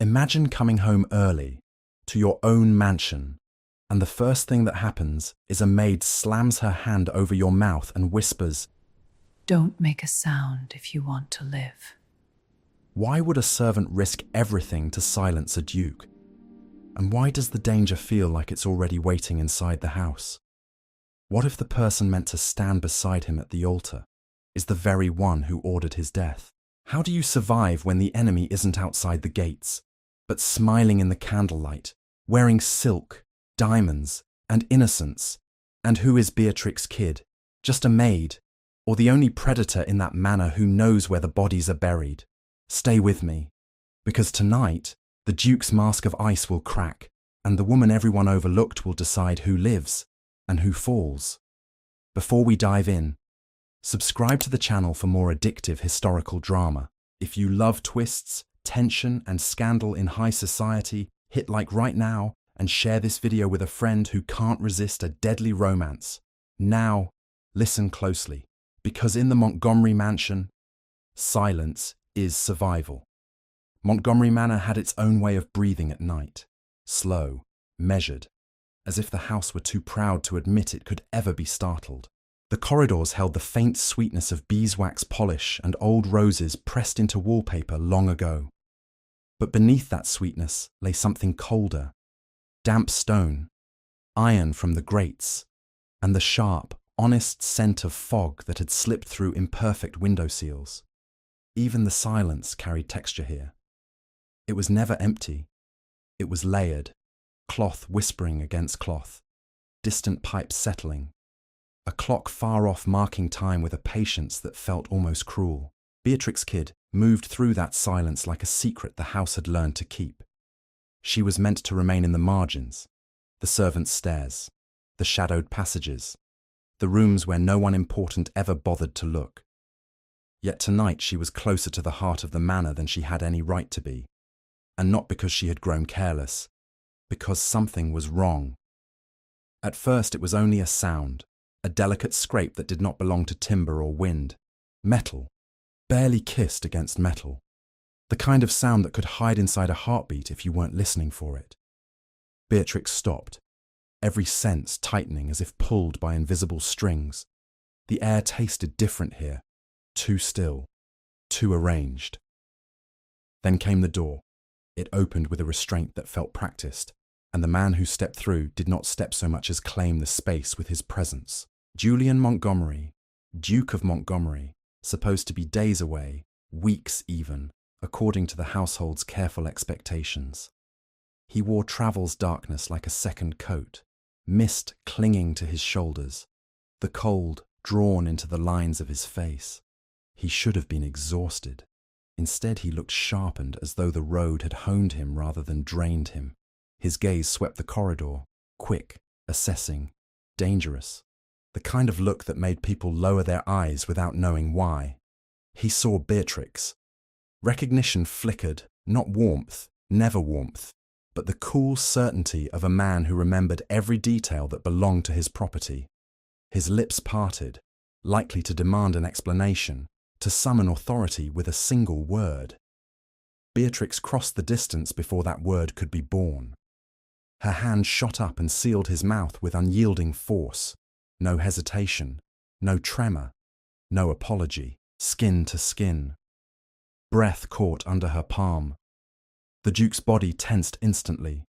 Imagine coming home early to your own mansion, and the first thing that happens is a maid slams her hand over your mouth and whispers, "Don't make a sound if you want to live." "Why would a servant risk everything to silence a duke? And why does the danger feel like it's already waiting inside the house? What if the person meant to stand beside him at the altar is the very one who ordered his death? How do you survive when the enemy isn't outside the gates, but smiling in the candlelight, wearing silk, diamonds, and innocence? And who is Beatrix Kidd? Just a maid, or the only predator in that manor who knows where the bodies are buried? Stay with me, because tonight the Duke's mask of ice will crack, and the woman everyone overlooked will decide who lives and who falls. Before we dive in, subscribe to the channel for more addictive historical drama. If you love twists, tension, and scandal in high society, hit like right now and share this video with a friend who can't resist a deadly romance. Now, listen closely, because in the Montgomery mansion, silence is survival. Montgomery Manor had its own way of breathing at night, slow, measured, as if the house were too proud to admit it could ever be startled. The corridors held the faint sweetness of beeswax polish and old roses pressed into wallpaper long ago. But beneath that sweetness lay something colder, damp stone, iron from the grates, and the sharp, honest scent of fog that had slipped through imperfect window seals. Even the silence carried texture here. It was never empty. It was layered, cloth whispering against cloth, distant pipes settling, a clock far off marking time with a patience that felt almost cruel. Beatrix Kidd moved through that silence like a secret the house had learned to keep. She was meant to remain in the margins, the servants' stairs, the shadowed passages, the rooms where no one important ever bothered to look. Yet tonight she was closer to the heart of the manor than she had any right to be, and not because she had grown careless, because something was wrong. At first it was only a sound, a delicate scrape that did not belong to timber or wind, metal, barely kissed against metal, the kind of sound that could hide inside a heartbeat if you weren't listening for it. Beatrix stopped, every sense tightening as if pulled by invisible strings. The air tasted different here, too still, too arranged. Then came the door. It opened with a restraint that felt practiced, and the man who stepped through did not step so much as claim the space with his presence. Julian Montgomery, Duke of Montgomery, supposed to be days away, weeks even, according to the household's careful expectations. He wore travel's darkness like a second coat, mist clinging to his shoulders, the cold drawn into the lines of his face. He should have been exhausted. Instead, he looked sharpened, as though the road had honed him rather than drained him. His gaze swept the corridor, quick, assessing, dangerous, the kind of look that made people lower their eyes without knowing why. He saw Beatrix. Recognition flickered, not warmth, never warmth, but the cool certainty of a man who remembered every detail that belonged to his property. His lips parted, likely to demand an explanation, to summon authority with a single word. Beatrix crossed the distance before that word could be born. Her hand shot up and sealed his mouth with unyielding force. No hesitation, no tremor, no apology, skin to skin. Breath caught under her palm. The Duke's body tensed instantly,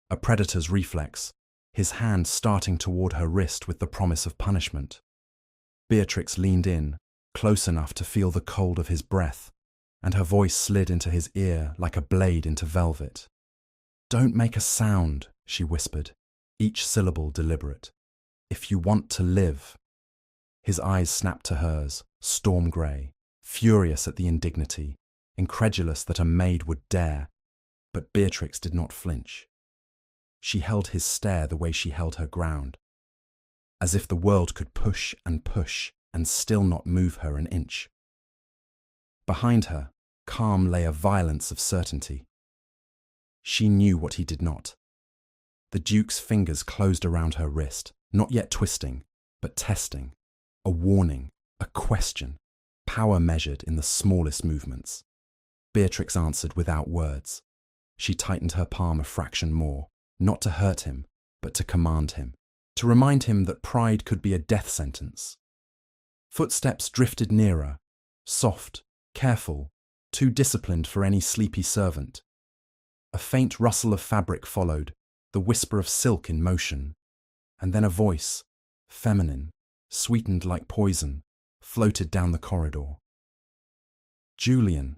a predator's reflex, his hand starting toward her wrist with the promise of punishment. Beatrix leaned in, close enough to feel the cold of his breath, and her voice slid into his ear like a blade into velvet. "Don't make a sound," she whispered, each syllable deliberate. "If you want to live." His eyes snapped to hers, storm grey, furious at the indignity, incredulous that a maid would dare. But Beatrix did not flinch. She held his stare the way she held her ground, as if the world could push and still not move her an inch. Behind her, calm lay a violence of certainty. She knew what he did not. The Duke's fingers closed around her wrist, not yet twisting, but testing. A warning, a question, power measured in the smallest movements. Beatrix answered without words. She tightened her palm a fraction more, not to hurt him, but to command him, to remind him that pride could be a death sentence. Footsteps drifted nearer, soft, careful, too disciplined for any sleepy servant. A faint rustle of fabric followed, the whisper of silk in motion, and then a voice, feminine, sweetened like poison, floated down the corridor. Julian.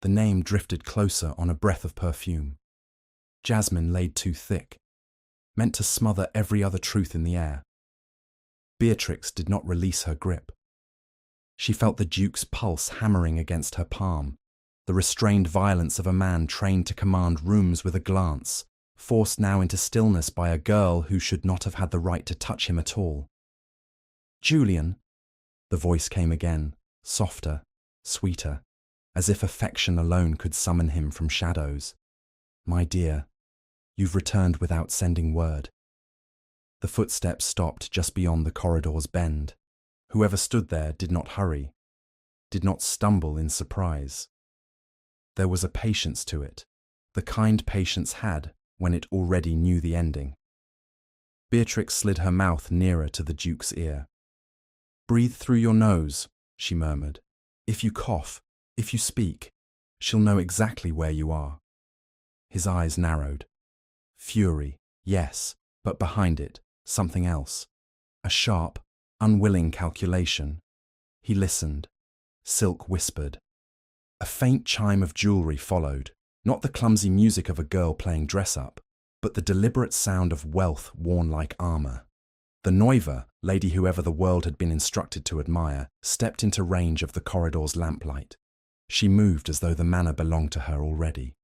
The name drifted closer on a breath of perfume. Jasmine laid too thick, meant to smother every other truth in the air. Beatrix did not release her grip. She felt the Duke's pulse hammering against her palm, the restrained violence of a man trained to command rooms with a glance, forced now into stillness by a girl who should not have had the right to touch him at all. "Julian," the voice came again, softer, sweeter, as if affection alone could summon him from shadows. "My dear, you've returned without sending word." The footsteps stopped just beyond the corridor's bend. Whoever stood there did not hurry, did not stumble in surprise. There was a patience to it, the kind patience had when it already knew the ending. Beatrix slid her mouth nearer to the Duke's ear. "Breathe through your nose," she murmured. "If you cough, if you speak, she'll know exactly where you are." His eyes narrowed. Fury, yes, but behind it, something else. A sharp, unwilling calculation. He listened. Silk whispered. A faint chime of jewelry followed, not the clumsy music of a girl playing dress-up, but the deliberate sound of wealth worn like armor. The Neuva, lady whoever the world had been instructed to admire, stepped into range of the corridor's lamplight. She moved as though the manor belonged to her already,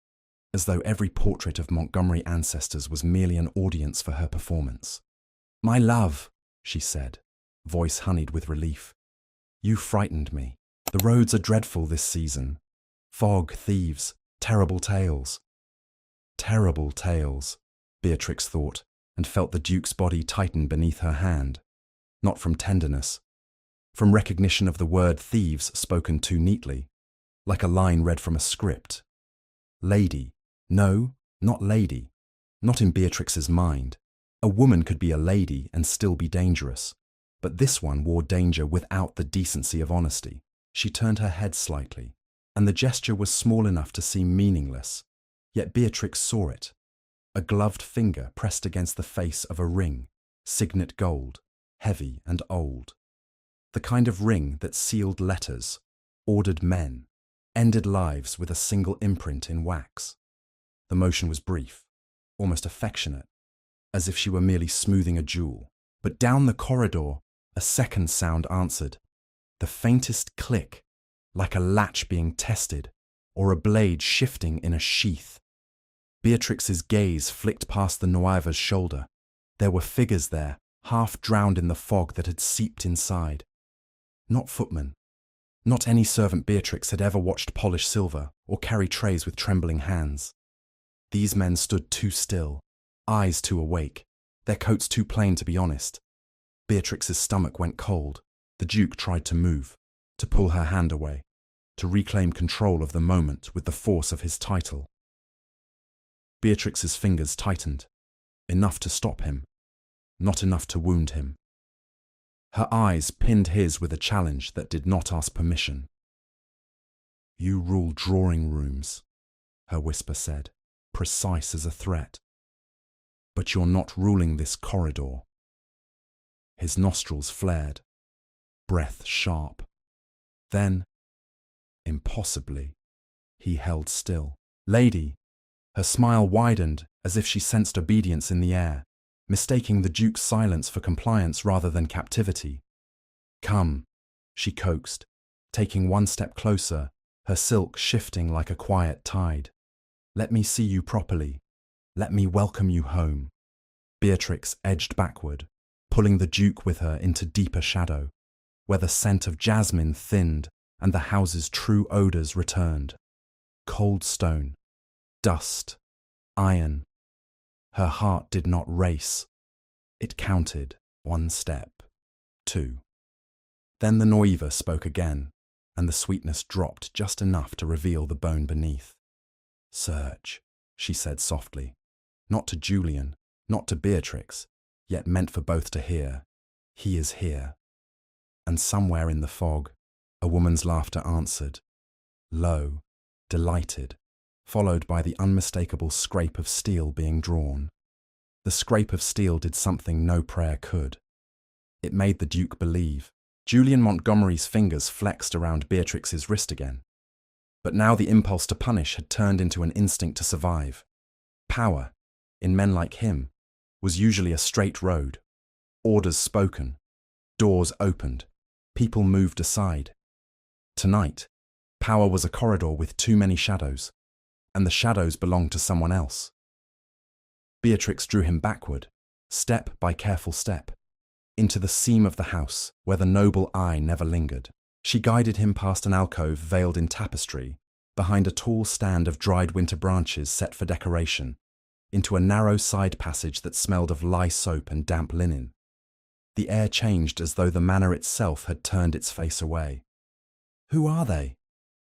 as though every portrait of Montgomery ancestors was merely an audience for her performance. "My love," she said, voice honeyed with relief. "You frightened me. The roads are dreadful this season. Fog, thieves, terrible tales." Terrible tales, Beatrix thought, and felt the Duke's body tighten beneath her hand. Not from tenderness, from recognition of the word thieves spoken too neatly, like a line read from a script. Lady. No, not lady. Not in Beatrix's mind. A woman could be a lady and still be dangerous. But this one wore danger without the decency of honesty. She turned her head slightly, and the gesture was small enough to seem meaningless. Yet Beatrix saw it. A gloved finger pressed against the face of a ring, signet gold, heavy and old. The kind of ring that sealed letters, ordered men, ended lives with a single imprint in wax. The motion was brief, almost affectionate, as if she were merely smoothing a jewel. But down the corridor, a second sound answered. The faintest click, like a latch being tested, or a blade shifting in a sheath. Beatrix's gaze flicked past the Nuiva's shoulder. There were figures there, half drowned in the fog that had seeped inside. Not footmen. Not any servant Beatrix had ever watched polish silver or carry trays with trembling hands. These men stood too still, eyes too awake, their coats too plain to be honest. Beatrix's stomach went cold. The Duke tried to move, to pull her hand away, to reclaim control of the moment with the force of his title. Beatrix's fingers tightened, enough to stop him, not enough to wound him. Her eyes pinned his with a challenge that did not ask permission. "You rule drawing rooms," her whisper said, precise as a threat. "But you're not ruling this corridor." His nostrils flared, breath sharp. Then, impossibly, he held still. "Lady," her smile widened as if she sensed obedience in the air, mistaking the Duke's silence for compliance rather than captivity. "Come," she coaxed, taking one step closer, her silk shifting like a quiet tide. "Let me see you properly. Let me welcome you home." Beatrix edged backward, pulling the Duke with her into deeper shadow, where the scent of jasmine thinned and the house's true odours returned. Cold stone, dust, iron. Her heart did not race. It counted 1 step, 2. Then the Nuiva spoke again, and the sweetness dropped just enough to reveal the bone beneath. "Search, she said softly. Not to Julian, not to Beatrix, yet meant for both to hear. He is here. And somewhere in the fog, a woman's laughter answered, low, delighted, followed by the unmistakable scrape of steel being drawn. The scrape of steel did something no prayer could. It made the Duke believe. Julian Montgomery's fingers flexed around Beatrix's wrist again. But now the impulse to punish had turned into an instinct to survive. Power, in men like him, was usually a straight road. Orders spoken. Doors opened. People moved aside. Tonight, power was a corridor with too many shadows, and the shadows belonged to someone else. Beatrix drew him backward, step by careful step, into the seam of the house where the noble eye never lingered. She guided him past an alcove veiled in tapestry, behind a tall stand of dried winter branches set for decoration, into a narrow side passage that smelled of lye soap and damp linen. The air changed as though the manor itself had turned its face away. "Who are they?"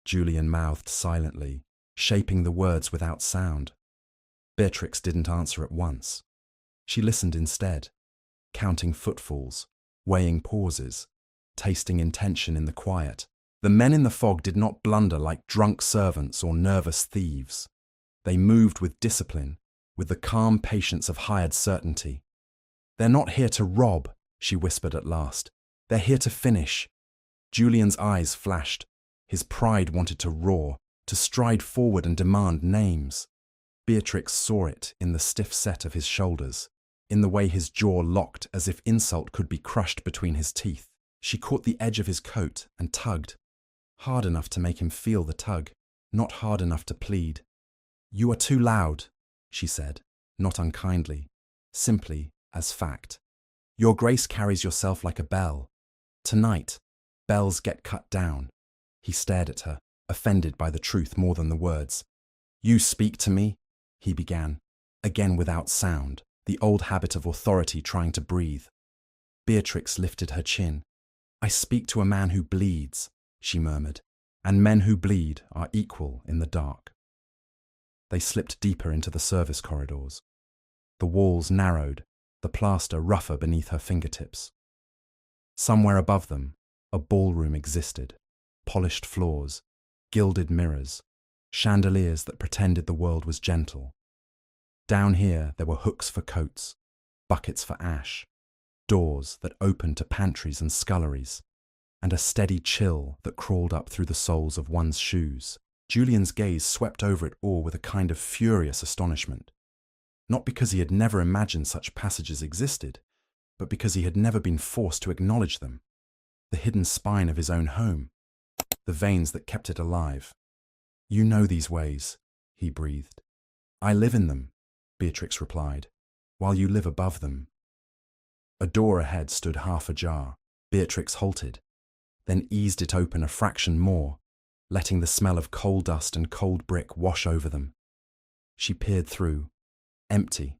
Julian mouthed silently, shaping the words without sound. Beatrix didn't answer at once. She listened instead, counting footfalls, weighing pauses, tasting intention in the quiet. The men in the fog did not blunder like drunk servants or nervous thieves. They moved with discipline, with the calm patience of hired certainty. "They're not here to rob," she whispered at last. "They're here to finish." Julian's eyes flashed. His pride wanted to roar, to stride forward and demand names. Beatrix saw it in the stiff set of his shoulders, in the way his jaw locked as if insult could be crushed between his teeth. She caught the edge of his coat and tugged, hard enough to make him feel the tug, not hard enough to plead. "You are too loud," she said, not unkindly, simply as fact. "Your Grace carries yourself like a bell. Tonight, bells get cut down." He stared at her, offended by the truth more than the words. "You speak to me," he began, again without sound, the old habit of authority trying to breathe. Beatrix lifted her chin. "I speak to a man who bleeds," she murmured, "and men who bleed are equal in the dark." They slipped deeper into the service corridors. The walls narrowed, the plaster rougher beneath her fingertips. Somewhere above them, a ballroom existed. Polished floors, gilded mirrors, chandeliers that pretended the world was gentle. Down here there were hooks for coats, buckets for ash, doors that opened to pantries and sculleries, and a steady chill that crawled up through the soles of one's shoes. Julian's gaze swept over it all with a kind of furious astonishment. Not because he had never imagined such passages existed, but because he had never been forced to acknowledge them. The hidden spine of his own home, the veins that kept it alive. "You know these ways," he breathed. "I live in them," Beatrix replied, "while you live above them." A door ahead stood half ajar. Beatrix halted, then eased it open a fraction more, letting the smell of coal dust and cold brick wash over them. She peered through. Empty.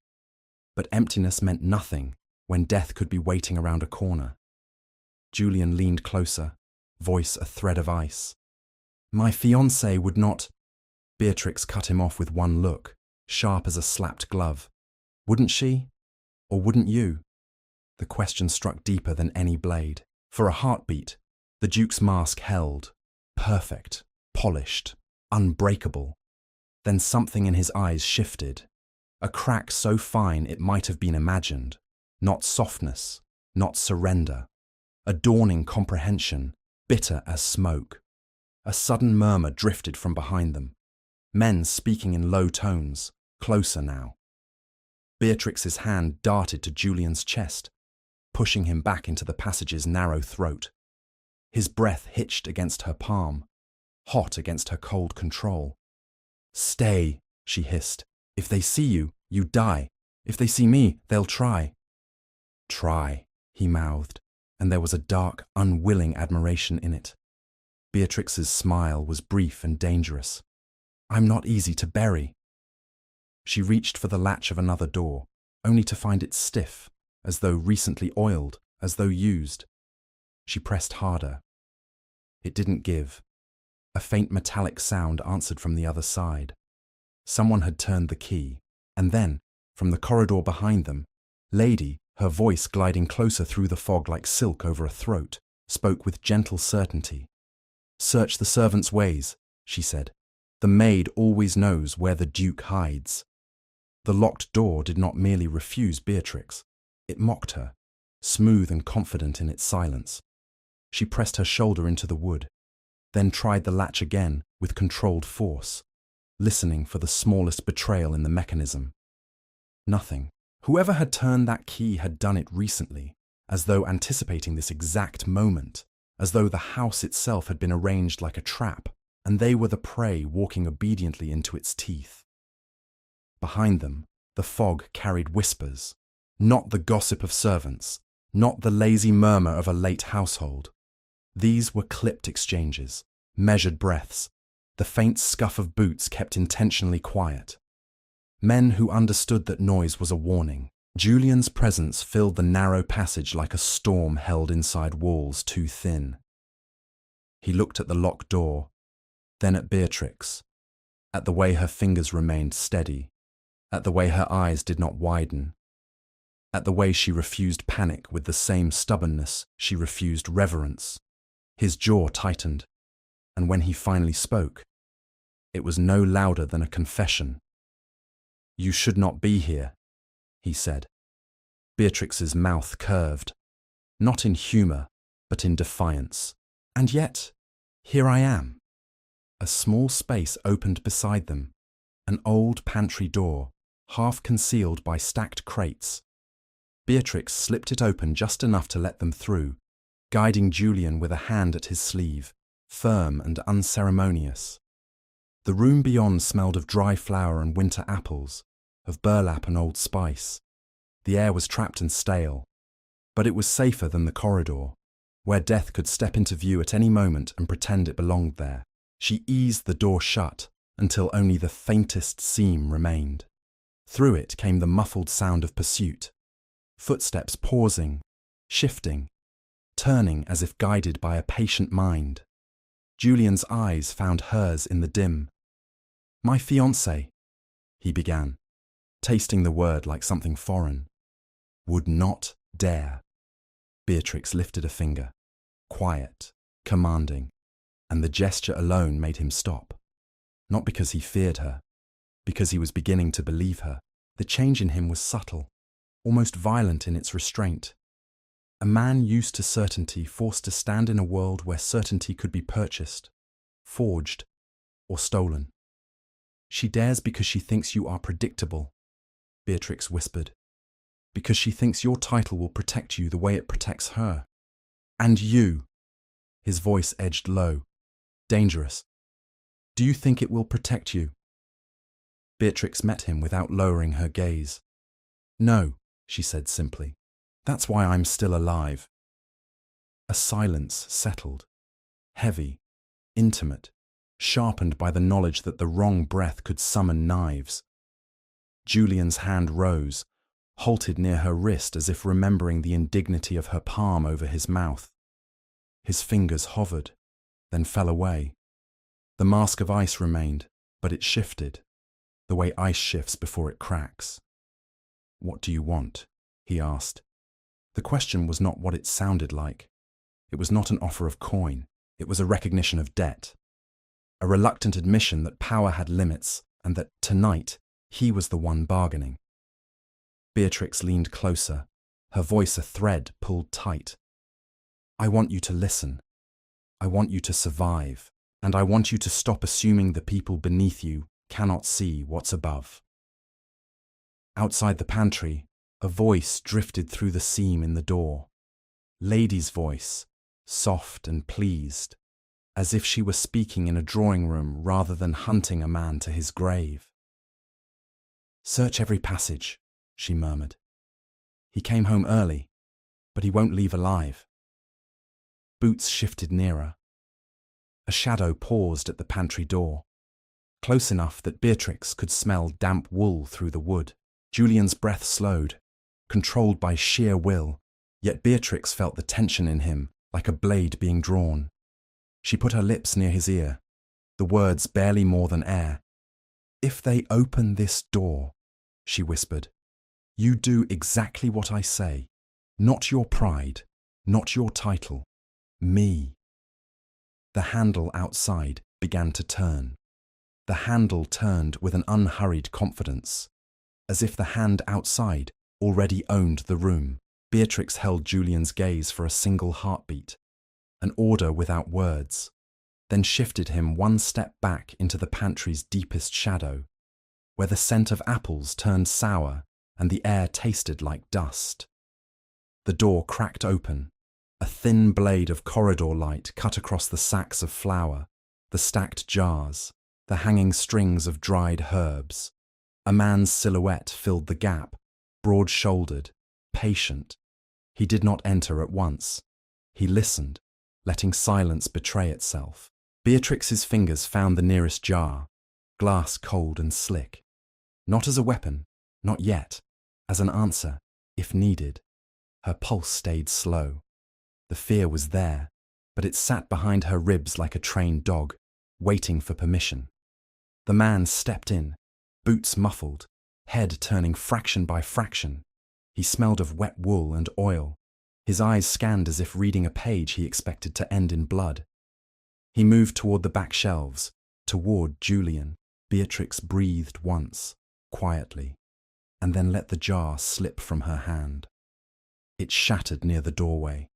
But emptiness meant nothing when death could be waiting around a corner. Julian leaned closer, voice a thread of ice. "My fiancée would not—" Beatrix cut him off with one look, sharp as a slapped glove. "Wouldn't she? Or wouldn't you?" The question struck deeper than any blade. For a heartbeat, the Duke's mask held, perfect, polished, unbreakable. Then something in his eyes shifted, a crack so fine it might have been imagined. Not softness, not surrender. A dawning comprehension, bitter as smoke. A sudden murmur drifted from behind them. Men speaking in low tones, closer now. Beatrix's hand darted to Julian's chest, pushing him back into the passage's narrow throat. His breath hitched against her palm, hot against her cold control. "Stay," she hissed. "If they see you, you die. If they see me, they'll try." "Try," he mouthed, and there was a dark, unwilling admiration in it. Beatrix's smile was brief and dangerous. "I'm not easy to bury." She reached for the latch of another door, only to find it stiff, as though recently oiled, as though used. She pressed harder. It didn't give. A faint metallic sound answered from the other side. Someone had turned the key, and then, from the corridor behind them, Lady, her voice gliding closer through the fog like silk over a throat, spoke with gentle certainty. "Search the servants' ways," she said. "The maid always knows where the Duke hides." The locked door did not merely refuse Beatrix. It mocked her, smooth and confident in its silence. She pressed her shoulder into the wood, then tried the latch again with controlled force, listening for the smallest betrayal in the mechanism. Nothing. Whoever had turned that key had done it recently, as though anticipating this exact moment, as though the house itself had been arranged like a trap, and they were the prey walking obediently into its teeth. Behind them, the fog carried whispers, not the gossip of servants, not the lazy murmur of a late household. These were clipped exchanges, measured breaths, the faint scuff of boots kept intentionally quiet. Men who understood that noise was a warning. Julian's presence filled the narrow passage like a storm held inside walls too thin. He looked at the locked door, then at Beatrix, at the way her fingers remained steady, at the way her eyes did not widen, at the way she refused panic with the same stubbornness she refused reverence. His jaw tightened, and when he finally spoke, it was no louder than a confession. "You should not be here," he said. Beatrix's mouth curved, not in humour, but in defiance. "And yet, here I am." A small space opened beside them, an old pantry door, half concealed by stacked crates. Beatrix slipped it open just enough to let them through, guiding Julian with a hand at his sleeve, firm and unceremonious. The room beyond smelled of dry flour and winter apples, of burlap and old spice. The air was trapped and stale, but it was safer than the corridor, where death could step into view at any moment and pretend it belonged there. She eased the door shut until only the faintest seam remained. Through it came the muffled sound of pursuit, footsteps pausing, shifting, turning as if guided by a patient mind. Julian's eyes found hers in the dim. "My fiancé," he began, tasting the word like something foreign. "Would not dare." Beatrix lifted a finger, quiet, commanding, and the gesture alone made him stop. Not because he feared her, because he was beginning to believe her. The change in him was subtle, almost violent in its restraint. A man used to certainty forced to stand in a world where certainty could be purchased, forged, or stolen. "She dares because she thinks you are predictable," Beatrix whispered. "Because she thinks your title will protect you the way it protects her. And you," his voice edged low, dangerous. "Do you think it will protect you?" Beatrix met him without lowering her gaze. "No," she said simply. "That's why I'm still alive." A silence settled, heavy, intimate, sharpened by the knowledge that the wrong breath could summon knives. Julian's hand rose, halted near her wrist as if remembering the indignity of her palm over his mouth. His fingers hovered, then fell away. The mask of ice remained, but it shifted, the way ice shifts before it cracks. "What do you want?" he asked. The question was not what it sounded like. It was not an offer of coin. It was a recognition of debt. A reluctant admission that power had limits and that, tonight, he was the one bargaining. Beatrix leaned closer, her voice a thread pulled tight. "I want you to listen. I want you to survive. And I want you to stop assuming the people beneath you cannot see what's above." Outside the pantry, a voice drifted through the seam in the door. Lady's voice, soft and pleased, as if she were speaking in a drawing room rather than hunting a man to his grave. "Search every passage," she murmured. "He came home early, but he won't leave alive." Boots shifted nearer. A shadow paused at the pantry door, close enough that Beatrix could smell damp wool through the wood. Julian's breath slowed, controlled by sheer will, yet Beatrix felt the tension in him like a blade being drawn. She put her lips near his ear, the words barely more than air. If they open this door, she whispered, you do exactly what I say. Not your pride, not your title. Me. The handle outside began to turn. The handle turned with an unhurried confidence, as if the hand outside already owned the room. Beatrix held Julian's gaze for a single heartbeat, an order without words, then shifted him one step back into the pantry's deepest shadow, where the scent of apples turned sour and the air tasted like dust. The door cracked open. A thin blade of corridor light cut across the sacks of flour, the stacked jars, the hanging strings of dried herbs. A man's silhouette filled the gap, broad-shouldered, patient. He did not enter at once. He listened, letting silence betray itself. Beatrix's fingers found the nearest jar, glass cold and slick. Not as a weapon, not yet, as an answer, if needed. Her pulse stayed slow. The fear was there, but it sat behind her ribs like a trained dog, waiting for permission. The man stepped in, boots muffled, head turning fraction by fraction. He smelled of wet wool and oil. His eyes scanned as if reading a page he expected to end in blood. He moved toward the back shelves, toward Julian. Beatrix breathed once, quietly, and then let the jar slip from her hand. It shattered near the doorway.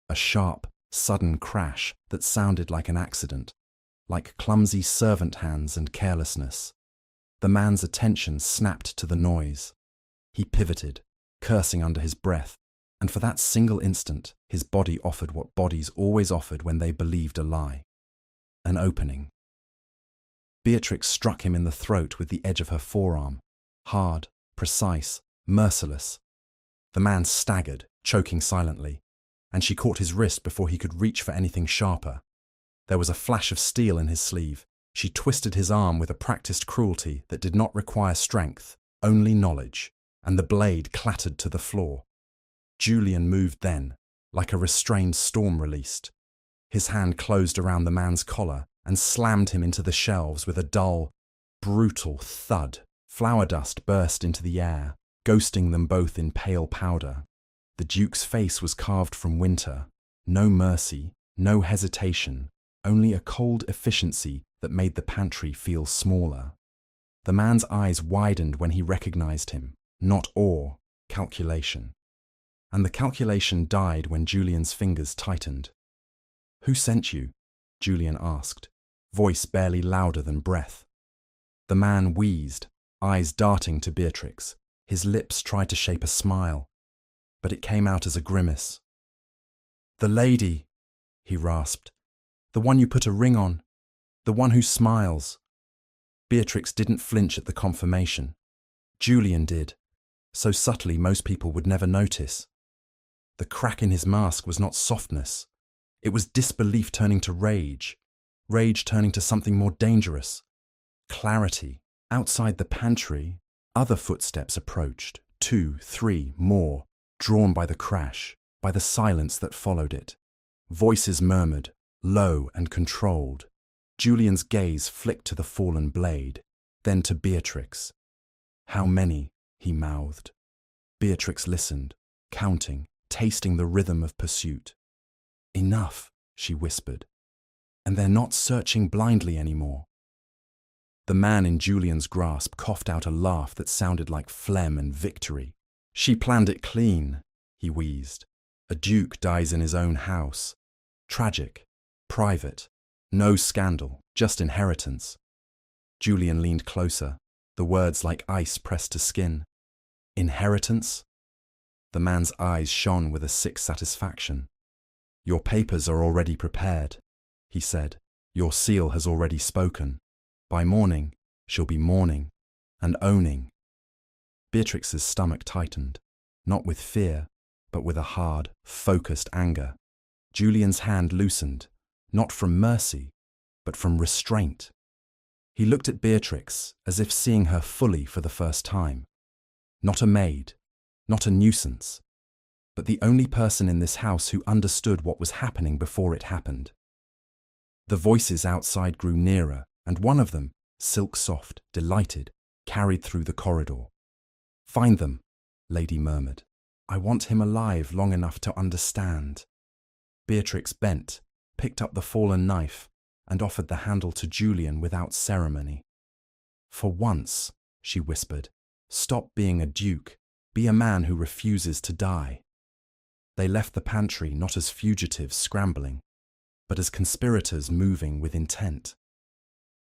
A sharp, sudden crash that sounded like an accident, like clumsy servant hands and carelessness. The man's attention snapped to the noise. He pivoted, cursing under his breath, and for that single instant, his body offered what bodies always offered when they believed a lie. An opening. Beatrix struck him in the throat with the edge of her forearm, hard, precise, merciless. The man staggered, choking silently, and she caught his wrist before he could reach for anything sharper. There was a flash of steel in his sleeve. She twisted his arm with a practiced cruelty that did not require strength, only knowledge, and the blade clattered to the floor. Julian moved then, like a restrained storm released. His hand closed around the man's collar and slammed him into the shelves with a dull, brutal thud. Flour dust burst into the air, ghosting them both in pale powder. The Duke's face was carved from winter. No mercy, no hesitation, only a cold efficiency that made the pantry feel smaller. The man's eyes widened when he recognized him, not awe, calculation. And the calculation died when Julian's fingers tightened. "Who sent you?" Julian asked, voice barely louder than breath. The man wheezed, eyes darting to Beatrix. His lips tried to shape a smile, but it came out as a grimace. "The lady," he rasped. "The one you put a ring on. The one who smiles." Beatrix didn't flinch at the confirmation. Julian did, so subtly most people would never notice. The crack in his mask was not softness. It was disbelief turning to rage, rage turning to something more dangerous. Clarity. Outside the pantry, other footsteps approached, 2, 3, more, drawn by the crash, by the silence that followed it. Voices murmured, low and controlled. Julian's gaze flicked to the fallen blade, then to Beatrix. "How many?" he mouthed. Beatrix listened, counting, tasting the rhythm of pursuit. "Enough," she whispered. "And they're not searching blindly anymore." The man in Julian's grasp coughed out a laugh that sounded like phlegm and victory. "She planned it clean," he wheezed. "A duke dies in his own house. Tragic, private, no scandal, just inheritance." Julian leaned closer, the words like ice pressed to skin. "Inheritance?" The man's eyes shone with a sick satisfaction. "Your papers are already prepared," he said. "Your seal has already spoken. By morning, she'll be mourning and owning." Beatrix's stomach tightened, not with fear, but with a hard, focused anger. Julian's hand loosened, not from mercy, but from restraint. He looked at Beatrix as if seeing her fully for the first time. Not a maid, not a nuisance, but the only person in this house who understood what was happening before it happened. The voices outside grew nearer, and one of them, silk soft, delighted, carried through the corridor. "Find them," Lady murmured. "I want him alive long enough to understand." Beatrix bent, picked up the fallen knife, and offered the handle to Julian without ceremony. "For once," she whispered, "stop being a duke, be a man who refuses to die." They left the pantry not as fugitives scrambling, but as conspirators moving with intent.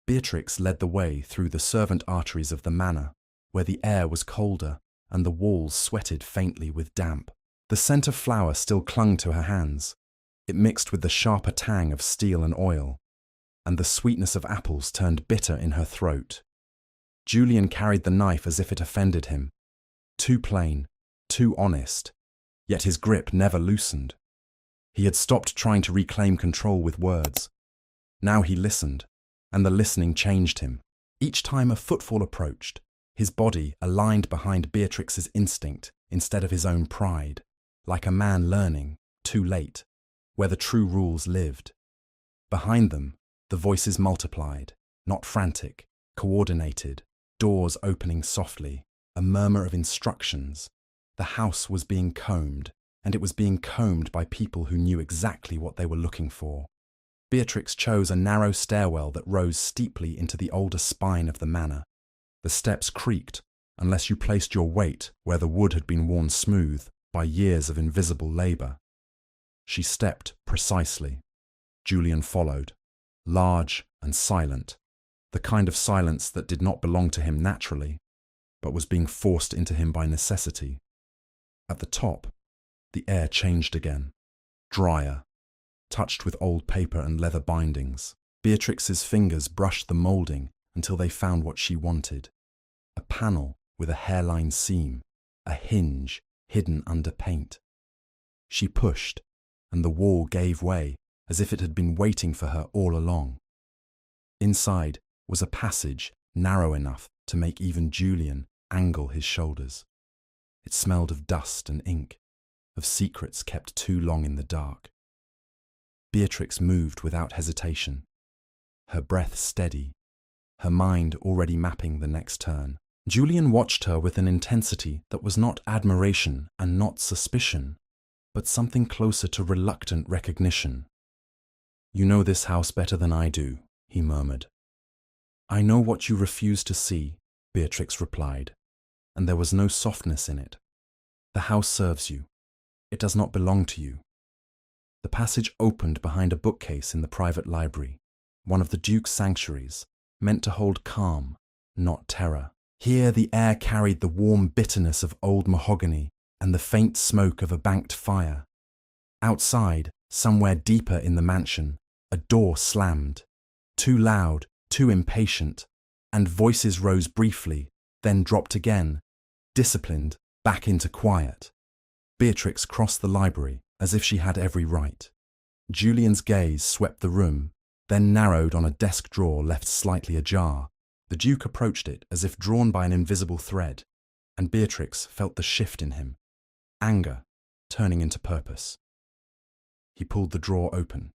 Beatrix led the way through the servant arteries of the manor, where the air was colder and the walls sweated faintly with damp. The scent of flour still clung to her hands. It mixed with the sharper tang of steel and oil, and the sweetness of apples turned bitter in her throat. Julian carried the knife as if it offended him. Too plain, too honest, yet his grip never loosened. He had stopped trying to reclaim control with words. Now he listened, and the listening changed him. Each time a footfall approached, his body aligned behind Beatrix's instinct instead of his own pride, like a man learning, too late, where the true rules lived. Behind them, the voices multiplied, not frantic, coordinated, doors opening softly, a murmur of instructions. The house was being combed, and it was being combed by people who knew exactly what they were looking for. Beatrix chose a narrow stairwell that rose steeply into the older spine of the manor. The steps creaked, unless you placed your weight where the wood had been worn smooth by years of invisible labour. She stepped precisely. Julian followed, large and silent, the kind of silence that did not belong to him naturally, but was being forced into him by necessity. At the top, the air changed again, drier, touched with old paper and leather bindings. Beatrix's fingers brushed the moulding until they found what she wanted. A panel with a hairline seam, a hinge hidden under paint. She pushed, and the wall gave way as if it had been waiting for her all along. Inside was a passage narrow enough to make even Julian angle his shoulders. It smelled of dust and ink, of secrets kept too long in the dark. Beatrix moved without hesitation, her breath steady, her mind already mapping the next turn. Julian watched her with an intensity that was not admiration and not suspicion, but something closer to reluctant recognition. "You know this house better than I do," he murmured. "I know what you refuse to see," Beatrix replied, and there was no softness in it. "The house serves you. It does not belong to you." The passage opened behind a bookcase in the private library, one of the Duke's sanctuaries, meant to hold calm, not terror. Here the air carried the warm bitterness of old mahogany and the faint smoke of a banked fire. Outside, somewhere deeper in the mansion, a door slammed, too loud, too impatient, and voices rose briefly, then dropped again, disciplined, back into quiet. Beatrix crossed the library as if she had every right. Julian's gaze swept the room, then narrowed on a desk drawer left slightly ajar. The Duke approached it as if drawn by an invisible thread, and Beatrix felt the shift in him, anger turning into purpose. He pulled the drawer open.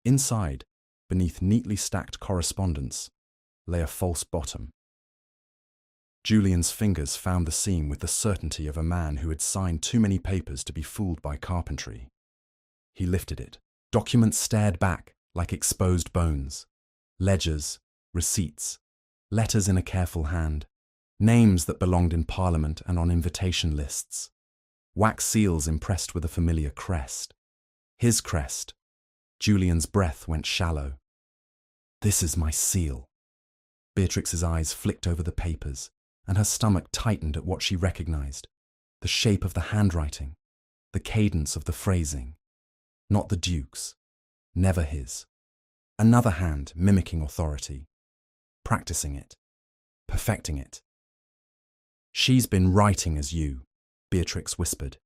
Inside, beneath neatly stacked correspondence, lay a false bottom. Julian's fingers found the seam with the certainty of a man who had signed too many papers to be fooled by carpentry. He lifted it. Documents stared back like exposed bones. Ledgers, receipts, letters in a careful hand, names that belonged in Parliament and on invitation lists, wax seals impressed with a familiar crest. His crest. Julian's breath went shallow. "This is my seal." Beatrix's eyes flicked over the papers, and her stomach tightened at what she recognized. The shape of the handwriting, the cadence of the phrasing. Not the Duke's, never his. Another hand mimicking authority, practicing it, perfecting it. "She's been writing as you," Beatrix whispered,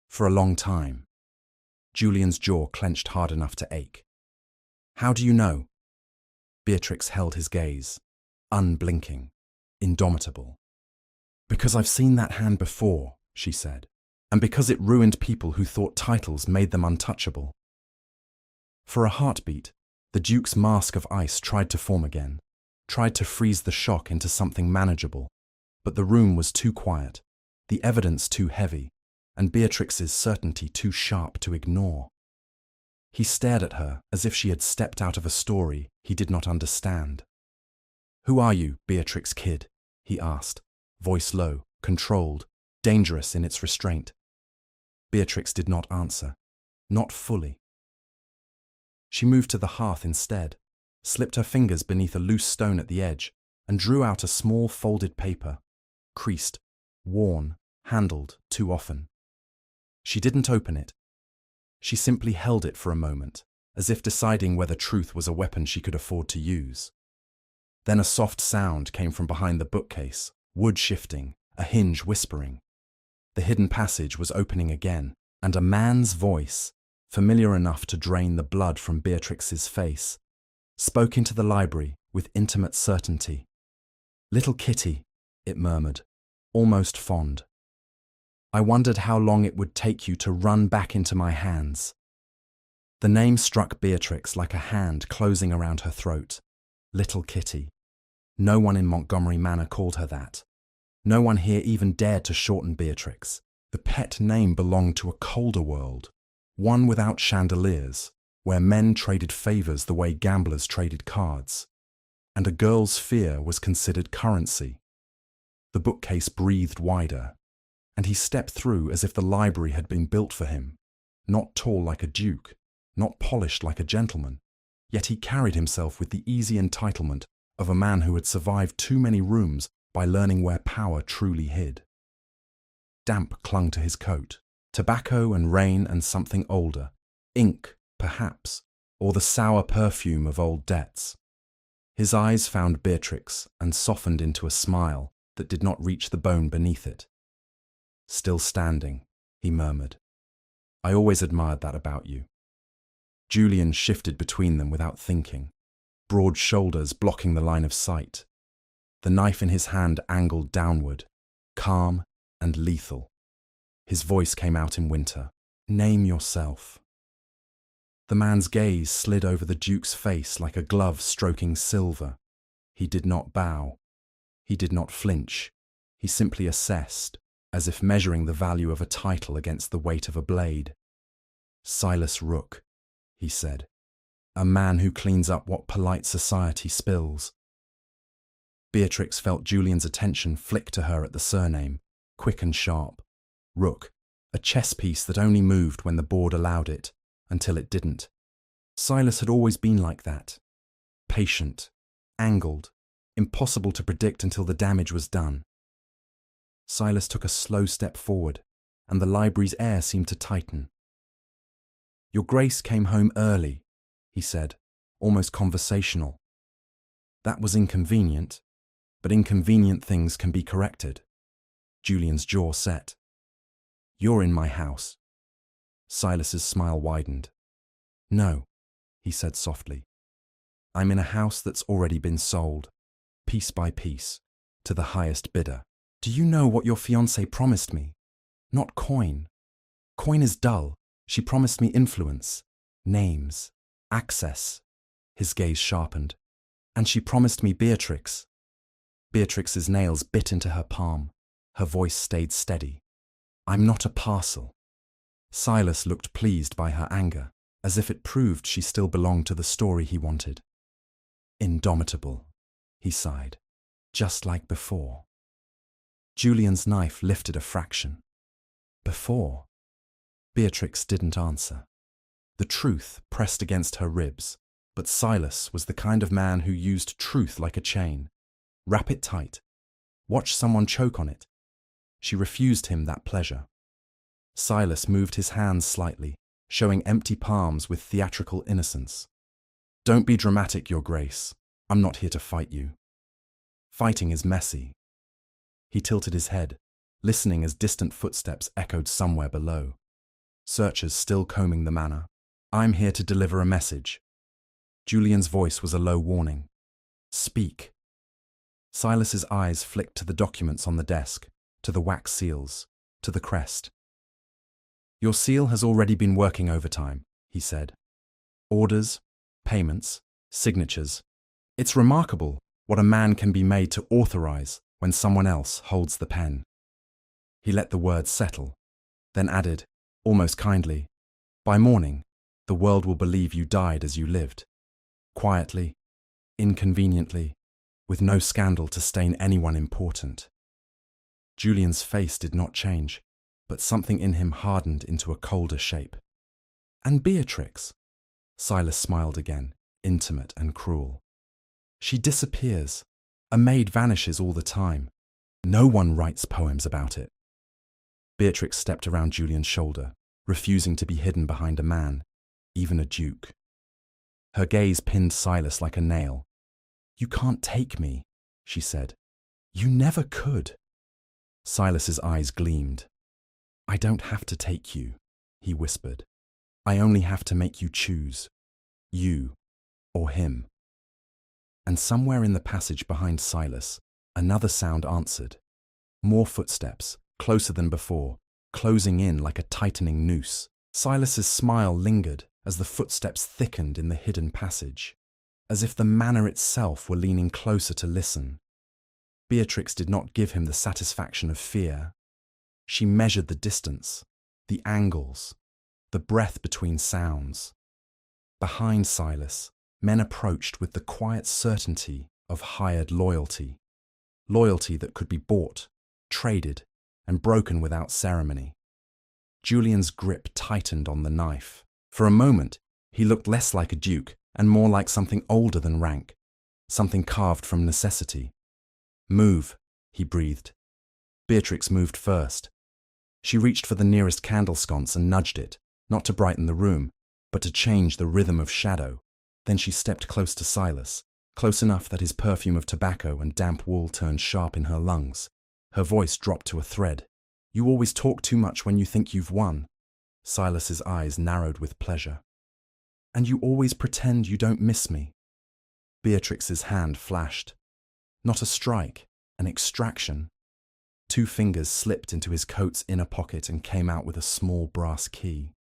"for a long time." Julian's jaw clenched hard enough to ache. "How do you know?" Beatrix held his gaze, unblinking, indomitable. "Because I've seen that hand before," she said, "and because it ruined people who thought titles made them untouchable." For a heartbeat, the Duke's mask of ice tried to form again, tried to freeze the shock into something manageable, but the room was too quiet, the evidence too heavy, and Beatrix's certainty too sharp to ignore. He stared at her as if she had stepped out of a story he did not understand. "Who are you, Beatrix Kidd?" he asked, voice low, controlled, dangerous in its restraint. Beatrix did not answer, not fully. She moved to the hearth instead, slipped her fingers beneath a loose stone at the edge, and drew out a small folded paper, creased, worn, handled too often. She didn't open it. She simply held it for a moment, as if deciding whether truth was a weapon she could afford to use. Then a soft sound came from behind the bookcase, wood shifting, a hinge whispering. The hidden passage was opening again, and a man's voice, familiar enough to drain the blood from Beatrix's face, spoke into the library with intimate certainty. "Little Kitty," it murmured, almost fond. "I wondered how long it would take you to run back into my hands." The name struck Beatrix like a hand closing around her throat. Little Kitty. No one in Montgomery Manor called her that. No one here even dared to shorten Beatrix. The pet name belonged to a colder world, one without chandeliers, where men traded favors the way gamblers traded cards, and a girl's fear was considered currency. The bookcase breathed wider, and he stepped through as if the library had been built for him, not tall like a duke, not polished like a gentleman, yet he carried himself with the easy entitlement of a man who had survived too many rooms by learning where power truly hid. Damp clung to his coat, tobacco and rain and something older, ink, perhaps, or the sour perfume of old debts. His eyes found Beatrix and softened into a smile that did not reach the bone beneath it. "Still standing," he murmured. "I always admired that about you." Julian shifted between them without thinking, broad shoulders blocking the line of sight. The knife in his hand angled downward, calm and lethal. His voice came out in winter. "Name yourself." The man's gaze slid over the Duke's face like a glove stroking silver. He did not bow. He did not flinch. He simply assessed, as if measuring the value of a title against the weight of a blade. "Silas Rook," he said. "A man who cleans up what polite society spills." Beatrix felt Julian's attention flick to her at the surname, quick and sharp. Rook, a chess piece that only moved when the board allowed it, until it didn't. Silas had always been like that. Patient, angled, impossible to predict until the damage was done. Silas took a slow step forward, and the library's air seemed to tighten. "Your Grace came home early," he said, almost conversational. "That was inconvenient, but inconvenient things can be corrected." Julian's jaw set. "You're in my house." Silas's smile widened. "No," he said softly. "I'm in a house that's already been sold, piece by piece, to the highest bidder. Do you know what your fiancée promised me? Not coin. Coin is dull. She promised me influence, names, access." His gaze sharpened. "And she promised me Beatrix." Beatrix's nails bit into her palm. Her voice stayed steady. "I'm not a parcel." Silas looked pleased by her anger, as if it proved she still belonged to the story he wanted. "Indomitable," he sighed, "just like before." Julian's knife lifted a fraction. Before? Beatrix didn't answer. The truth pressed against her ribs, but Silas was the kind of man who used truth like a chain. Wrap it tight. Watch someone choke on it. She refused him that pleasure. Silas moved his hands slightly, showing empty palms with theatrical innocence. "Don't be dramatic, Your Grace. I'm not here to fight you. Fighting is messy." He tilted his head, listening as distant footsteps echoed somewhere below. Searchers still combing the manor. "I'm here to deliver a message." Julian's voice was a low warning. "Speak." Silas's eyes flicked to the documents on the desk, to the wax seals, to the crest. "Your seal has already been working overtime," he said. "Orders, payments, signatures. It's remarkable what a man can be made to authorize when someone else holds the pen. He let the words settle, then added, almost kindly, "By morning, the world will believe you died as you lived, quietly, inconveniently, with no scandal to stain anyone important." Julian's face did not change, but something in him hardened into a colder shape. "And Beatrix?" Silas smiled again, intimate and cruel. "She disappears. A maid vanishes all the time. No one writes poems about it." Beatrix stepped around Julian's shoulder, refusing to be hidden behind a man, even a duke. Her gaze pinned Silas like a nail. "You can't take me," she said. "You never could." Silas's eyes gleamed. "I don't have to take you," he whispered. "I only have to make you choose. You or him." And somewhere in the passage behind Silas, another sound answered. More footsteps, closer than before, closing in like a tightening noose. Silas's smile lingered as the footsteps thickened in the hidden passage, as if the manor itself were leaning closer to listen. Beatrix did not give him the satisfaction of fear. She measured the distance, the angles, the breath between sounds. Behind Silas, men approached with the quiet certainty of hired loyalty, loyalty that could be bought, traded, and broken without ceremony. Julian's grip tightened on the knife. For a moment, he looked less like a duke and more like something older than rank, something carved from necessity. "Move," he breathed. Beatrix moved first. She reached for the nearest candle sconce and nudged it, not to brighten the room, but to change the rhythm of shadow. Then she stepped close to Silas, close enough that his perfume of tobacco and damp wool turned sharp in her lungs. Her voice dropped to a thread. "You always talk too much when you think you've won." Silas's eyes narrowed with pleasure. "And you always pretend you don't miss me." Beatrix's hand flashed. Not a strike, an extraction. 2 fingers slipped into his coat's inner pocket and came out with a small brass key.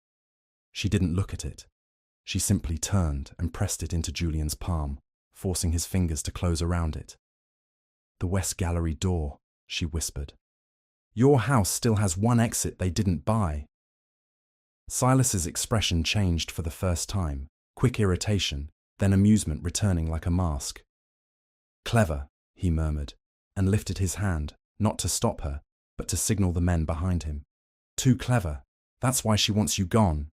She didn't look at it. She simply turned and pressed it into Julian's palm, forcing his fingers to close around it. "The West Gallery door," she whispered. "Your house still has one exit they didn't buy." Silas's expression changed for the first time, quick irritation, then amusement returning like a mask. "Clever," he murmured, and lifted his hand, not to stop her, but to signal the men behind him. "Too clever. That's why she wants you gone."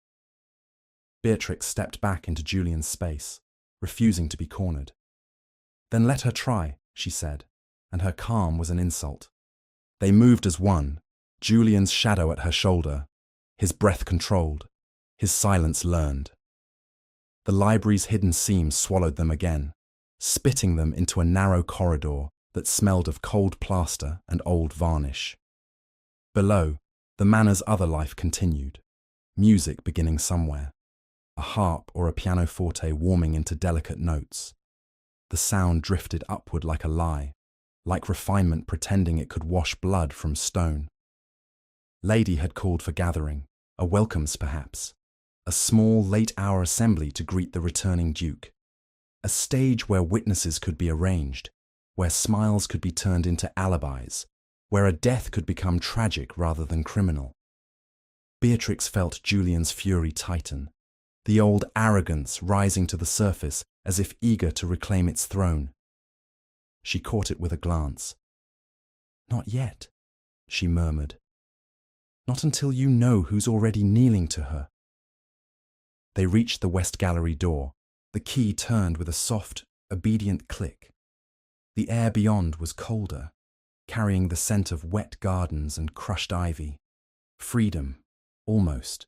Beatrix stepped back into Julian's space, refusing to be cornered. "Then let her try," she said, and her calm was an insult. They moved as one, Julian's shadow at her shoulder, his breath controlled, his silence learned. The library's hidden seams swallowed them again, spitting them into a narrow corridor that smelled of cold plaster and old varnish. Below, the manor's other life continued, music beginning somewhere, a harp or a pianoforte warming into delicate notes. The sound drifted upward like a lie, like refinement pretending it could wash blood from stone. Lady had called for gathering, a welcomes perhaps, a small late-hour assembly to greet the returning duke, a stage where witnesses could be arranged, where smiles could be turned into alibis, where a death could become tragic rather than criminal. Beatrix felt Julian's fury tighten, the old arrogance rising to the surface as if eager to reclaim its throne. She caught it with a glance. "Not yet," she murmured. "Not until you know who's already kneeling to her." They reached the West Gallery door. The key turned with a soft, obedient click. The air beyond was colder, carrying the scent of wet gardens and crushed ivy. Freedom, almost.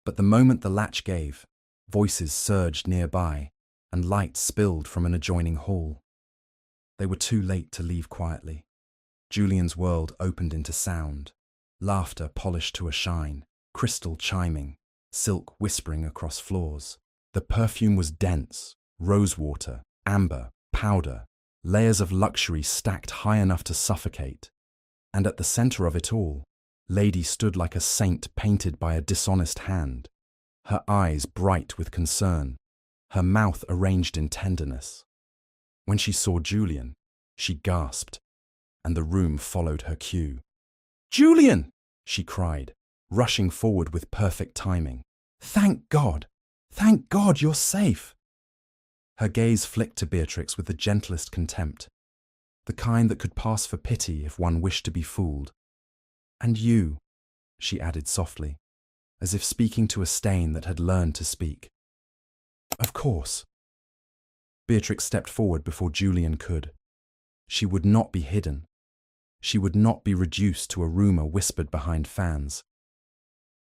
But the moment the latch gave, voices surged nearby, and light spilled from an adjoining hall. They were too late to leave quietly. Julian's world opened into sound, laughter polished to a shine, crystal chiming, silk whispering across floors. The perfume was dense, rosewater, amber, powder, layers of luxury stacked high enough to suffocate. And at the center of it all, Lady stood like a saint painted by a dishonest hand, her eyes bright with concern, her mouth arranged in tenderness. When she saw Julian, she gasped, and the room followed her cue. "Julian!" she cried, rushing forward with perfect timing. "Thank God! Thank God you're safe!" Her gaze flicked to Beatrix with the gentlest contempt, the kind that could pass for pity if one wished to be fooled. "And you," she added softly, as if speaking to a stain that had learned to speak. "Of course." Beatrix stepped forward before Julian could. She would not be hidden. She would not be reduced to a rumour whispered behind fans.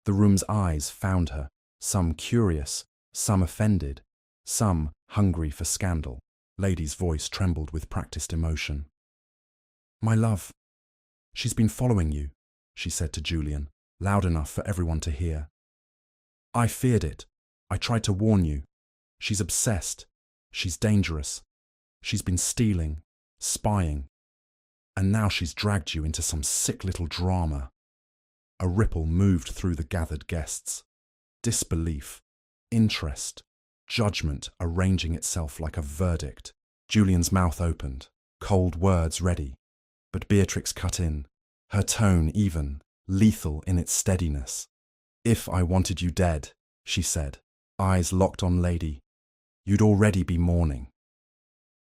The room's eyes found her, some curious, some offended, some hungry for scandal. Lady's voice trembled with practiced emotion. "My love, she's been following you," she said to Julian, loud enough for everyone to hear. "I feared it. I tried to warn you. She's obsessed. She's dangerous. She's been stealing, spying. And now she's dragged you into some sick little drama." A ripple moved through the gathered guests. Disbelief, interest, judgment arranging itself like a verdict. Julian's mouth opened, cold words ready. But Beatrix cut in, her tone even, lethal in its steadiness. "If I wanted you dead," she said, eyes locked on Lady, "you'd already be mourning."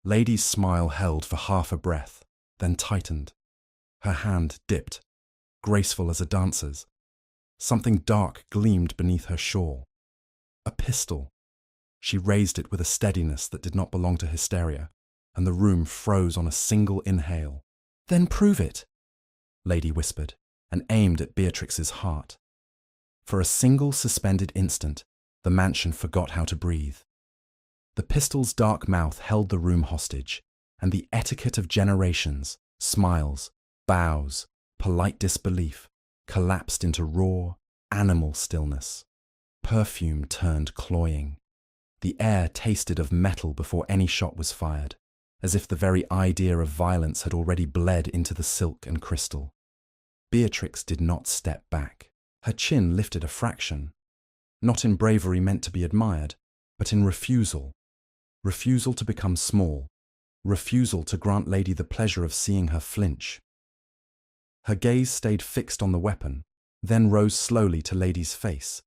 Lady's smile held for half a breath, then tightened. Her hand dipped, graceful as a dancer's. Something dark gleamed beneath her shawl. A pistol. She raised it with a steadiness that did not belong to hysteria, and the room froze on a single inhale. "Then prove it," Lady whispered, and aimed at Beatrix's heart. For a single suspended instant, the mansion forgot how to breathe. The pistol's dark mouth held the room hostage, and the etiquette of generations, smiles, bows, polite disbelief, collapsed into raw, animal stillness. Perfume turned cloying. The air tasted of metal before any shot was fired, as if the very idea of violence had already bled into the silk and crystal. Beatrix did not step back. Her chin lifted a fraction, not in bravery meant to be admired, but in refusal. Refusal to become small, refusal to grant Lady the pleasure of seeing her flinch. Her gaze stayed fixed on the weapon, then rose slowly to Lady's face,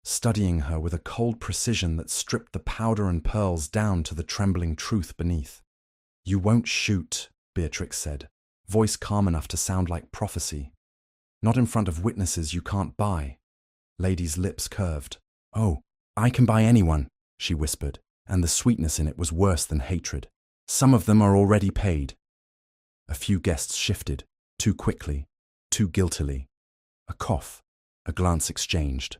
studying her with a cold precision that stripped the powder and pearls down to the trembling truth beneath. "You won't shoot," Beatrix said, voice calm enough to sound like prophecy. "Not in front of witnesses you can't buy." Lady's lips curved. "Oh, I can buy anyone," she whispered, and the sweetness in it was worse than hatred. "Some of them are already paid." A few guests shifted, too quickly, too guiltily. A cough, a glance exchanged.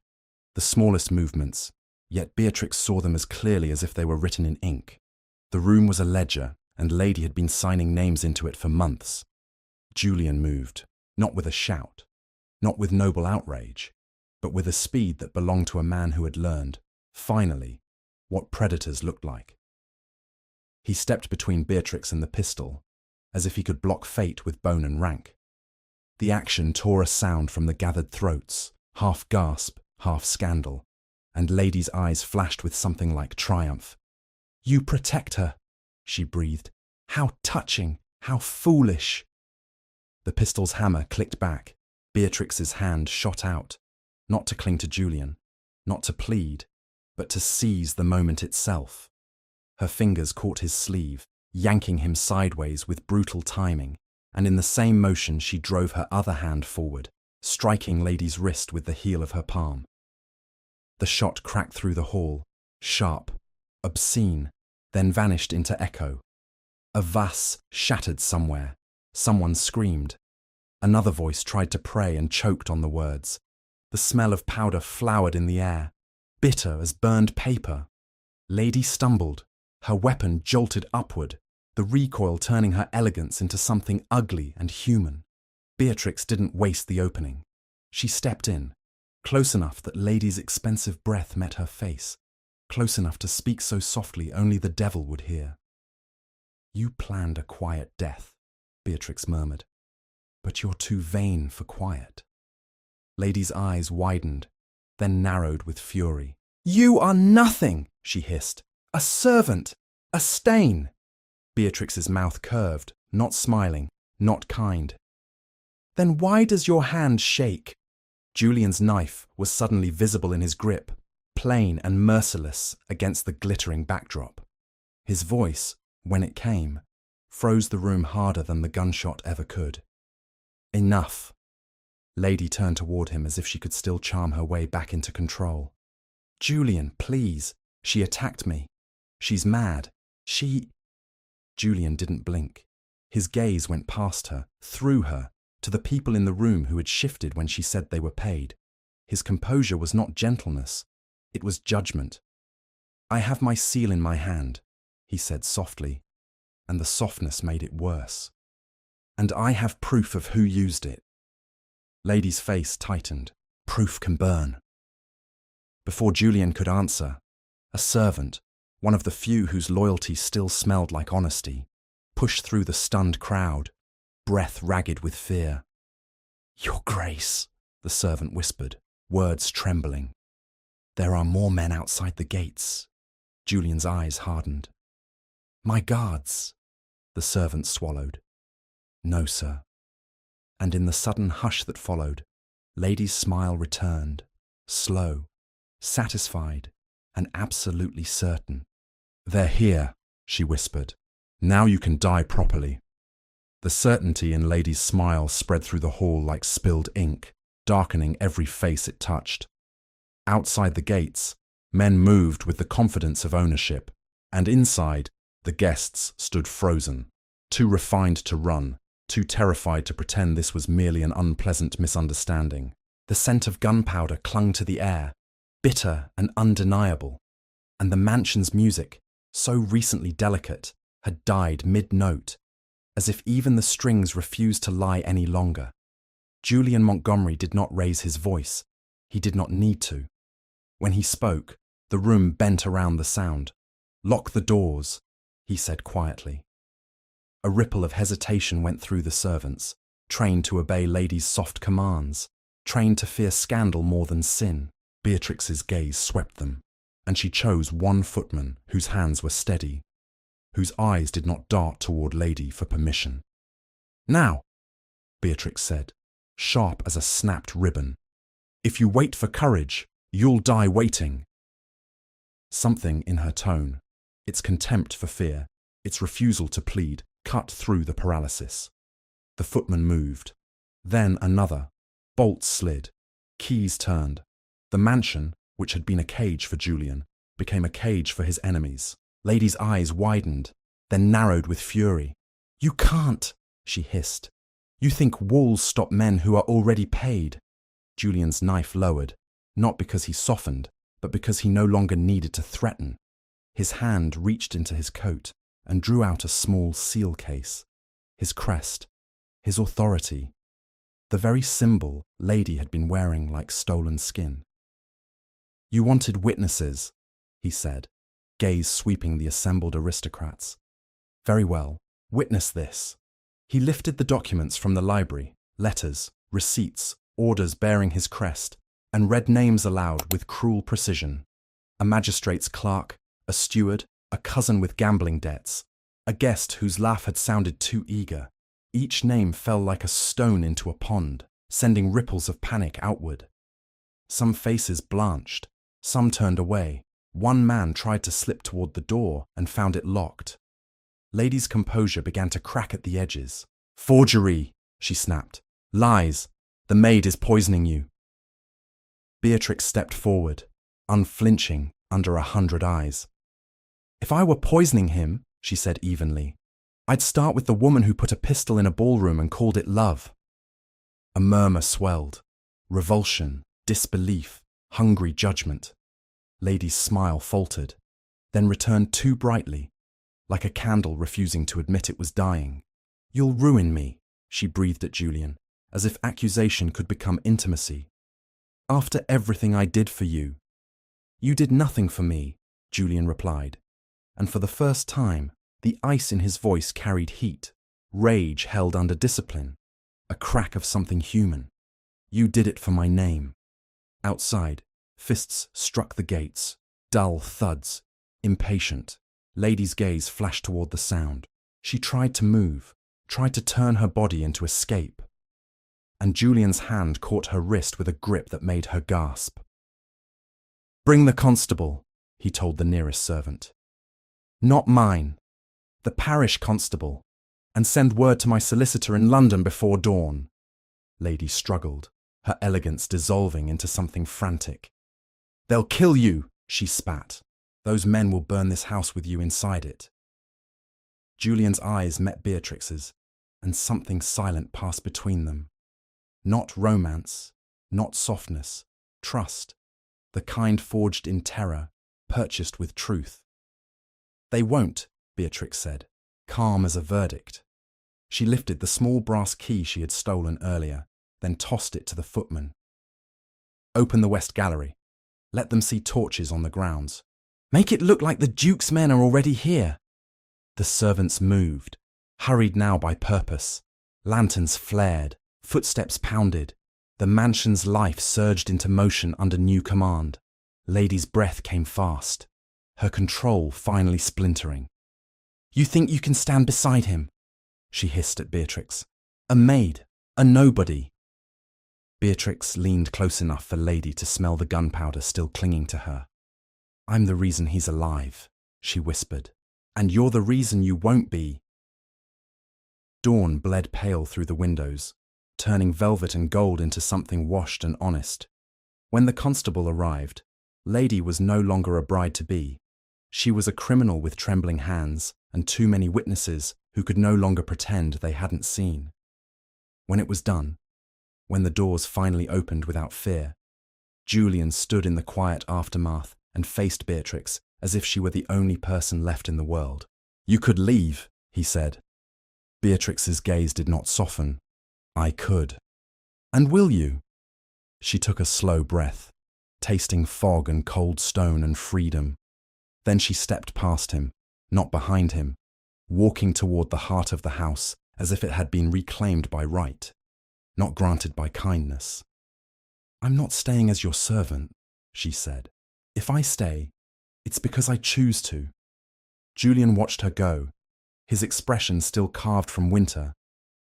The smallest movements, yet Beatrix saw them as clearly as if they were written in ink. The room was a ledger, and Lady had been signing names into it for months. Julian moved, not with a shout, not with noble outrage, but with a speed that belonged to a man who had learned, finally, what predators looked like. He stepped between Beatrix and the pistol, as if he could block fate with bone and rank. The action tore a sound from the gathered throats, half gasp, half scandal, and Lady's eyes flashed with something like triumph. "You protect her," she breathed. "How touching, how foolish." The pistol's hammer clicked back. Beatrix's hand shot out, not to cling to Julian, not to plead, but to seize the moment itself. Her fingers caught his sleeve, yanking him sideways with brutal timing, and in the same motion she drove her other hand forward, striking Lady's wrist with the heel of her palm. The shot cracked through the hall, sharp, obscene, then vanished into echo. A vase shattered somewhere. Someone screamed. Another voice tried to pray and choked on the words. The smell of powder flowered in the air, bitter as burned paper. Lady stumbled. Her weapon jolted upward, the recoil turning her elegance into something ugly and human. Beatrix didn't waste the opening. She stepped in, close enough that Lady's expensive breath met her face, close enough to speak so softly only the devil would hear. "You planned a quiet death," Beatrix murmured, "but you're too vain for quiet." Lady's eyes widened, then narrowed with fury. "You are nothing," she hissed. "A servant, a stain." Beatrix's mouth curved, not smiling, not kind. "Then why does your hand shake?" Julian's knife was suddenly visible in his grip, plain and merciless against the glittering backdrop. His voice, when it came, froze the room harder than the gunshot ever could. "Enough." Lady turned toward him as if she could still charm her way back into control. "Julian, please. She attacked me. She's mad. Julian didn't blink. His gaze went past her, through her, to the people in the room who had shifted when she said they were paid. His composure was not gentleness, it was judgment. "I have my seal in my hand," he said softly, and the softness made it worse. "And I have proof of who used it." Lady's face tightened. "Proof can burn." Before Julian could answer, a servant, one of the few whose loyalty still smelled like honesty, pushed through the stunned crowd, breath ragged with fear. "Your Grace," the servant whispered, words trembling. "There are more men outside the gates." Julian's eyes hardened. "My guards," the servant swallowed. "No, sir." And in the sudden hush that followed, Lady's smile returned, slow, satisfied, and absolutely certain. "They're here," she whispered. "Now you can die properly." The certainty in Lady's smile spread through the hall like spilled ink, darkening every face it touched. Outside the gates, men moved with the confidence of ownership, and inside, the guests stood frozen, too refined to run, too terrified to pretend this was merely an unpleasant misunderstanding. The scent of gunpowder clung to the air, bitter and undeniable, and the mansion's music, so recently delicate, had died mid-note, as if even the strings refused to lie any longer. Julian Montgomery did not raise his voice. He did not need to. When he spoke, the room bent around the sound. "Lock the doors," he said quietly. A ripple of hesitation went through the servants, trained to obey Lady's soft commands, trained to fear scandal more than sin. Beatrix's gaze swept them, and she chose one footman whose hands were steady, whose eyes did not dart toward Lady for permission. "Now," Beatrix said, sharp as a snapped ribbon. "If you wait for courage, you'll die waiting." Something in her tone, its contempt for fear, its refusal to plead, cut through the paralysis. The footman moved. Then another. Bolts slid. Keys turned. The mansion, which had been a cage for Julian, became a cage for his enemies. Lady's eyes widened, then narrowed with fury. "You can't," she hissed. "You think walls stop men who are already paid." Julian's knife lowered, not because he softened, but because he no longer needed to threaten. His hand reached into his coat and drew out a small seal case. His crest, his authority, the very symbol Lady had been wearing like stolen skin. "You wanted witnesses," he said, gaze sweeping the assembled aristocrats. "Very well, witness this." He lifted the documents from the library, letters, receipts, orders bearing his crest, and read names aloud with cruel precision. A magistrate's clerk, a steward, a cousin with gambling debts, a guest whose laugh had sounded too eager. Each name fell like a stone into a pond, sending ripples of panic outward. Some faces blanched, some turned away. One man tried to slip toward the door and found it locked. Lady's composure began to crack at the edges. "Forgery," she snapped. "Lies. The maid is poisoning you." Beatrix stepped forward, unflinching under 100 eyes. "If I were poisoning him," she said evenly, "I'd start with the woman who put a pistol in a ballroom and called it love." A murmur swelled. Revulsion, disbelief, hungry judgment. Lady's smile faltered, then returned too brightly, like a candle refusing to admit it was dying. "You'll ruin me," she breathed at Julian, as if accusation could become intimacy. "After everything I did for you." "You did nothing for me," Julian replied, and for the first time, the ice in his voice carried heat, rage held under discipline, a crack of something human. "You did it for my name." Outside, fists struck the gates, dull thuds, impatient. Lady's gaze flashed toward the sound. She tried to move, tried to turn her body into escape. And Julian's hand caught her wrist with a grip that made her gasp. "Bring the constable," he told the nearest servant. "Not mine, the parish constable, and send word to my solicitor in London before dawn." Lady struggled, her elegance dissolving into something frantic. "They'll kill you," she spat. "Those men will burn this house with you inside it." Julian's eyes met Beatrix's, and something silent passed between them. Not romance, not softness, trust, the kind forged in terror, purchased with truth. "They won't," Beatrix said, calm as a verdict. She lifted the small brass key she had stolen earlier, then tossed it to the footman. "Open the west gallery. Let them see torches on the grounds. Make it look like the Duke's men are already here." The servants moved, hurried now by purpose. Lanterns flared, footsteps pounded. The mansion's life surged into motion under new command. Lady's breath came fast, her control finally splintering. "You think you can stand beside him?" she hissed at Beatrix. "A maid, a nobody." Beatrix leaned close enough for Lady to smell the gunpowder still clinging to her. "I'm the reason he's alive," she whispered. "And you're the reason you won't be." Dawn bled pale through the windows, turning velvet and gold into something washed and honest. When the constable arrived, Lady was no longer a bride-to-be. She was a criminal with trembling hands and too many witnesses who could no longer pretend they hadn't seen. When it was done, when the doors finally opened without fear, Julian stood in the quiet aftermath and faced Beatrix as if she were the only person left in the world. "You could leave," he said. Beatrix's gaze did not soften. "I could." "And will you?" She took a slow breath, tasting fog and cold stone and freedom. Then she stepped past him, not behind him, walking toward the heart of the house as if it had been reclaimed by right, not granted by kindness. "I'm not staying as your servant," she said. "If I stay, it's because I choose to." Julian watched her go, his expression still carved from winter,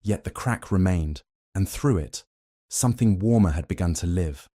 yet the crack remained, and through it, something warmer had begun to live.